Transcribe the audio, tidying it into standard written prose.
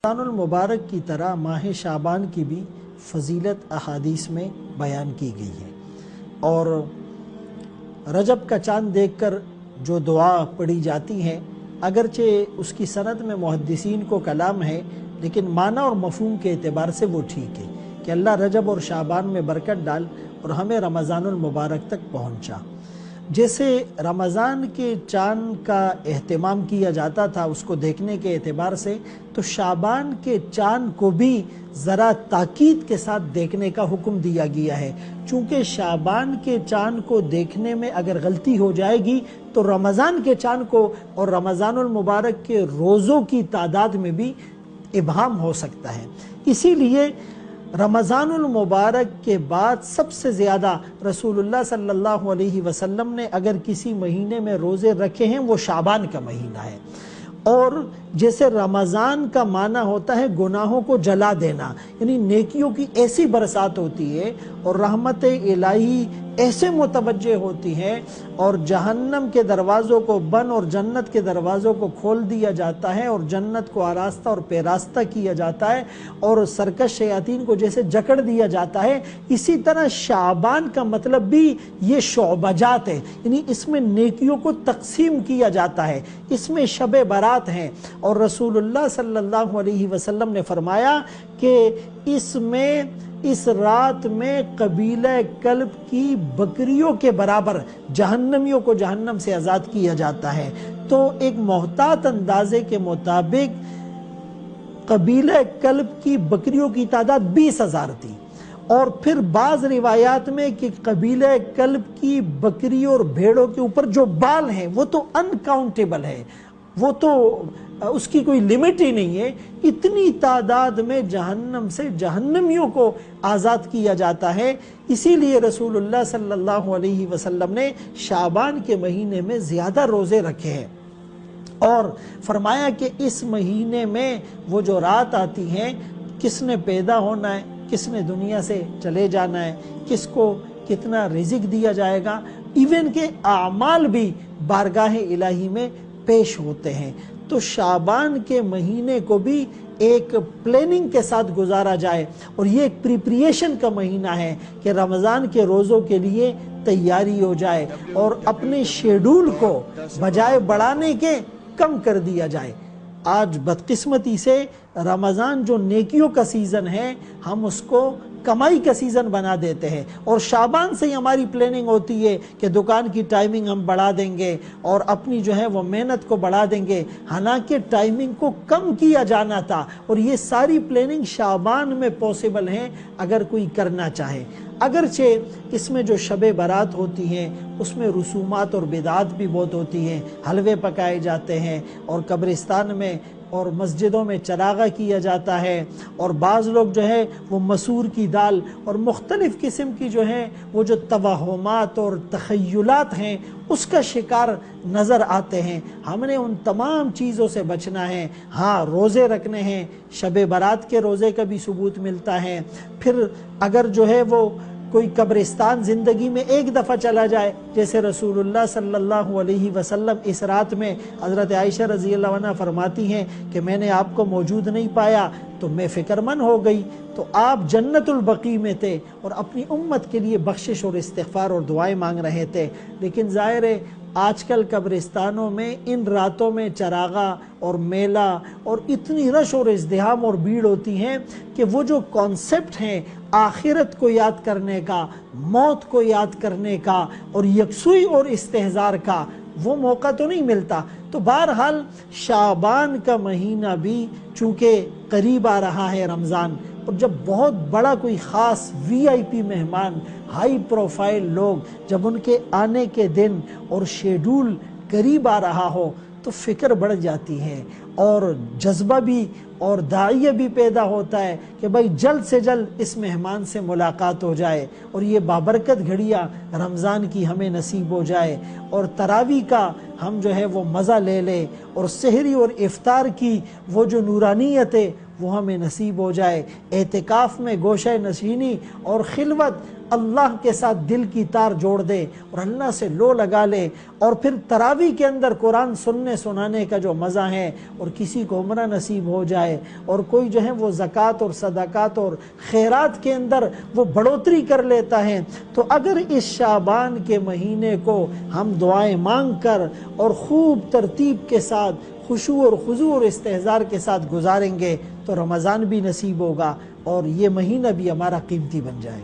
रमज़ानुल मुबारक की तरह माह शाबान की भी फजीलत अहादीस में बयान की गई है। और रजब का चाँद देखकर जो दुआ पढ़ी जाती है, अगरचे उसकी सनद में मुहद्दिसीन को कलाम है, लेकिन माना और मफहूम के एतबार से वो ठीक है कि अल्लाह रजब और शाबान में बरकत डाल और हमें रमज़ानुल मुबारक तक पहुँचा। जैसे रमज़ान के चाँद का एहतमाम किया जाता था उसको देखने के एतबार से, तो शाबान के चाँद को भी ज़रा ताकीद के साथ देखने का हुक्म दिया गया है। चूँकि शाबान के चाँद को देखने में अगर गलती हो जाएगी तो रमज़ान के चाँद को और रमज़ानुल मुबारक के रोज़ों की तादाद में भी इबहाम हो सकता है। इसीलिए रमज़ानुल मुबारक के बाद सबसे ज़्यादा रसूलुल्लाह सल्लल्लाहु अलैहि वसल्लम ने अगर किसी महीने में रोज़े रखे हैं वो शाबान का महीना है। और जैसे रमज़ान का माना होता है गुनाहों को जला देना, यानी नेकियों की ऐसी बरसात होती है और रहमत इलाही ऐसे मुतवज्जे होती है और जहन्नम के दरवाज़ों को बंद और जन्नत के दरवाज़ों को खोल दिया जाता है और जन्नत को आरास्ता और पेरास्ता किया जाता है और सरकश शयातीन को जैसे जकड़ दिया जाता है। इसी तरह शाबान का मतलब भी ये शोबजात है, यानी इसमें नेकियों को तकसीम किया जाता है, इसमें शब बारात हैं। और रसूलुल्लाह सल्लल्लाहु अलैहि वसल्लम ने फरमाया कि इस रात में कबीला कल्ब की बकरियों के बराबर जहन्नमियों को जहन्नम से आज़ाद किया जाता है। तो एक मोहतात अंदाजे के मुताबिक कबीला कल्ब की बकरियों की तादाद 20,000 थी। और फिर बाज़ रिवायात में कि कबीला कल्ब की बकरियों और भेड़ों के ऊपर जो बाल हैं वो तो अनकाउंटेबल है, वो तो उसकी कोई लिमिट ही नहीं है। इतनी तादाद में जहन्नम से जहन्नमियों को आज़ाद किया जाता है। इसीलिए रसूलुल्लाह सल्लल्लाहु अलैहि वसल्लम ने शाबान के महीने में ज़्यादा रोज़े रखे हैं और फरमाया कि इस महीने में वो जो रात आती है, किसने पैदा होना है, किसने दुनिया से चले जाना है, किसको कितना रिज़्क दिया जाएगा, इवन के आमाल भी बारगाह इलाही में पेश होते हैं। तो शाबान के महीने को भी एक प्लानिंग के साथ गुजारा जाए और ये एक प्रिपरेशन का महीना है कि रमज़ान के रोज़ों के लिए तैयारी हो जाए और अपने शेड्यूल को बजाय बढ़ाने के कम कर दिया जाए। आज बदकिस्मती से रमज़ान जो नेकियों का सीज़न है हम उसको कमाई का सीज़न बना देते हैं और शाबान से ही हमारी प्लानिंग होती है कि दुकान की टाइमिंग हम बढ़ा देंगे और अपनी जो है वो मेहनत को बढ़ा देंगे, हालांकि टाइमिंग को कम किया जाना था। और ये सारी प्लानिंग शाबान में पॉसिबल है अगर कोई करना चाहे। अगरचे इसमें जो शब बारात होती हैं उसमें रसूमात और बिदात भी बहुत होती हैं, हलवे पकाए जाते हैं और कब्रिस्तान में और मस्जिदों में चरागा किया जाता है और बाज़ लोग जो है वो मसूर की दाल और मुख्तलिफ़ किस्म की जो है वो जो तवहुमात और तख़य्युलात हैं उसका शिकार नज़र आते हैं। हमने उन तमाम चीज़ों से बचना है। हाँ, रोज़े रखने हैं, शब बारात के रोज़े का भी सबूत मिलता है। फिर अगर जो है वो कोई कब्रिस्तान ज़िंदगी में एक दफ़ा चला जाए, जैसे रसूलुल्लाह सल्लल्लाहु अलैहि वसल्लम इस रात में हज़रत आयशा रज़ियल्लाहु अन्हा फरमाती हैं कि मैंने आपको मौजूद नहीं पाया तो मैं फ़िक्रमंद हो गई। तो आप जन्नतुल बकी में थे और अपनी उम्मत के लिए बख्शिश और इस्तिग़फ़ार और दुआएं मांग रहे थे। लेकिन ज़ाहिर है आजकल कब्रिस्तानों में इन रातों में चरागा और मेला और इतनी रश और इज़्दिहाम और भीड़ होती है कि वो जो कॉन्सेप्ट हैं आखिरत को याद करने का, मौत को याद करने का और यकसुई और इस्तेहज़ार का वो मौका तो नहीं मिलता। तो बहरहाल शाबान का महीना भी चूँकि करीब आ रहा है रमज़ान, और जब बहुत बड़ा कोई ख़ास VIP मेहमान, हाई प्रोफाइल लोग जब उनके आने के दिन और शेड्यूल करीब आ रहा हो तो फ़िक्र बढ़ जाती है और जज्बा भी और दाइया भी पैदा होता है कि भाई जल्द से जल्द इस मेहमान से मुलाकात हो जाए और ये बाबरकत घड़ियाँ रमज़ान की हमें नसीब हो जाए और तरावी का हम जो है वो मज़ा ले लें और सहरी और इफ्तार की वो जो नूरानियत है वो हमें नसीब हो जाए। एतिकाफ़ में गोशे नशीनी और खिलवत اللہ کے ساتھ دل کی تار جوڑ دے اور اللہ سے لو لگا لے، اور پھر تراویح کے اندر قرآن سننے سنانے کا جو مزہ ہے، اور کسی کو عمرہ نصیب ہو جائے، اور کوئی جو ہے وہ زکوٰۃ اور صدقات اور خیرات کے اندر وہ بڑھوتری کر لیتا ہے، تو اگر اس شعبان کے مہینے کو ہم دعائیں مانگ کر اور خوب ترتیب کے ساتھ خشوع اور خضوع اور استحضار کے ساتھ گزاریں گے تو رمضان بھی نصیب ہوگا اور یہ مہینہ بھی ہمارا قیمتی بن جائے گا۔